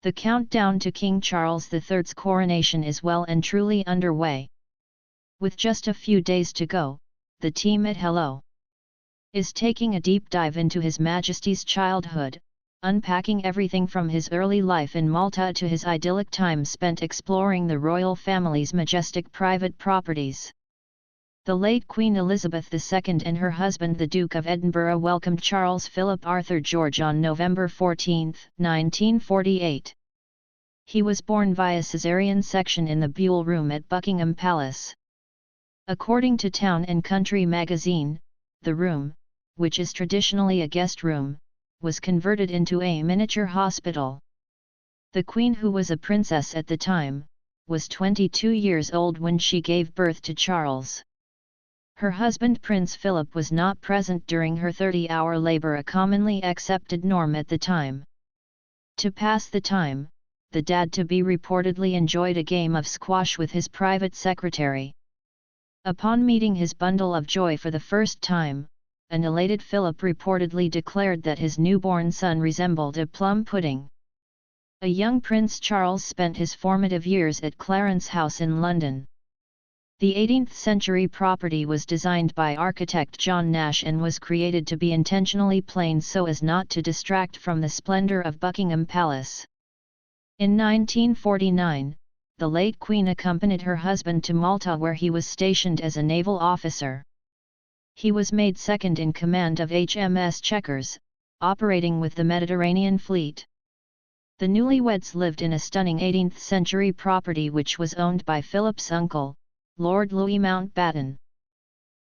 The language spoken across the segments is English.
The countdown to King Charles III's coronation is well and truly underway. With just a few days to go, the team at Hello is taking a deep dive into His Majesty's childhood, unpacking everything from his early life in Malta to his idyllic time spent exploring the royal family's majestic private properties. The late Queen Elizabeth II and her husband the Duke of Edinburgh welcomed Charles Philip Arthur George on November 14, 1948. He was born via Caesarean section in the Buhl Room at Buckingham Palace. According to Town and Country magazine, the room, which is traditionally a guest room, was converted into a miniature hospital. The Queen, who was a princess at the time, was 22 years old when she gave birth to Charles. Her husband Prince Philip was not present during her 30-hour labor, a commonly accepted norm at the time. To pass the time, the dad-to-be reportedly enjoyed a game of squash with his private secretary. Upon meeting his bundle of joy for the first time, an elated Philip reportedly declared that his newborn son resembled a plum pudding. A young Prince Charles spent his formative years at Clarence House in London. The 18th-century property was designed by architect John Nash and was created to be intentionally plain so as not to distract from the splendor of Buckingham Palace. In 1949, the late Queen accompanied her husband to Malta, where he was stationed as a naval officer. He was made second in command of HMS Chequers, operating with the Mediterranean Fleet. The newlyweds lived in a stunning 18th-century property which was owned by Philip's uncle, Lord Louis Mountbatten.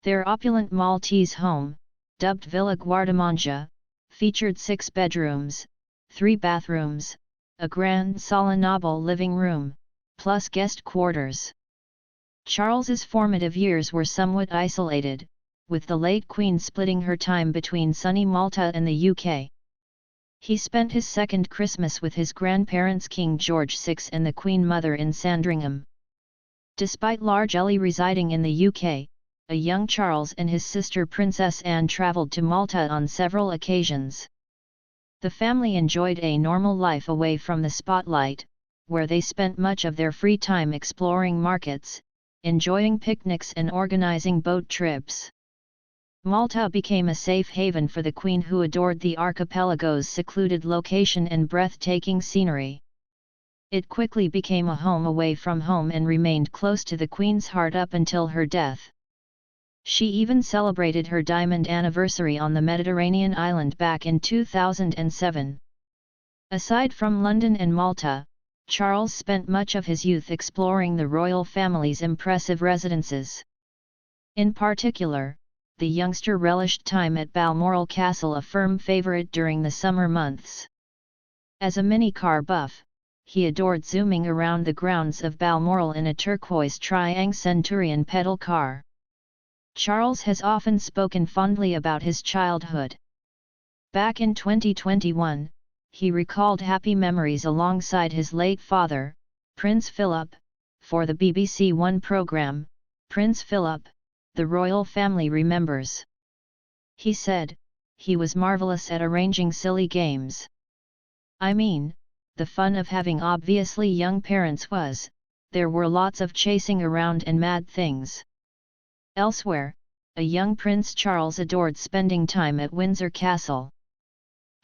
Their opulent Maltese home, dubbed Villa Guardamangia, featured 6 bedrooms, 3 bathrooms, a grand sala noble living room, plus guest quarters. Charles's formative years were somewhat isolated, with the late Queen splitting her time between sunny Malta and the UK. He spent his second Christmas with his grandparents King George VI and the Queen Mother in Sandringham. Despite largely residing in the UK, a young Charles and his sister Princess Anne travelled to Malta on several occasions. The family enjoyed a normal life away from the spotlight, where they spent much of their free time exploring markets, enjoying picnics and organising boat trips. Malta became a safe haven for the Queen, who adored the archipelago's secluded location and breathtaking scenery. It quickly became a home away from home and remained close to the Queen's heart up until her death. She even celebrated her diamond anniversary on the Mediterranean island back in 2007. Aside from London and Malta, Charles spent much of his youth exploring the royal family's impressive residences. In particular, the youngster relished time at Balmoral Castle, a firm favourite during the summer months. As a mini-car buff, he adored zooming around the grounds of Balmoral in a turquoise Triang Centurion pedal car. Charles has often spoken fondly about his childhood. Back in 2021, he recalled happy memories alongside his late father, Prince Philip, for the BBC One programme, Prince Philip, The Royal Family Remembers. He said, "He was marvellous at arranging silly games. I mean, the fun of having obviously young parents was, there were lots of chasing around and mad things." Elsewhere, a young Prince Charles adored spending time at Windsor Castle.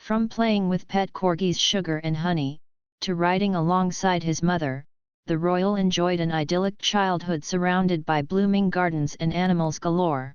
From playing with pet corgis Sugar and Honey, to riding alongside his mother, the royal enjoyed an idyllic childhood surrounded by blooming gardens and animals galore.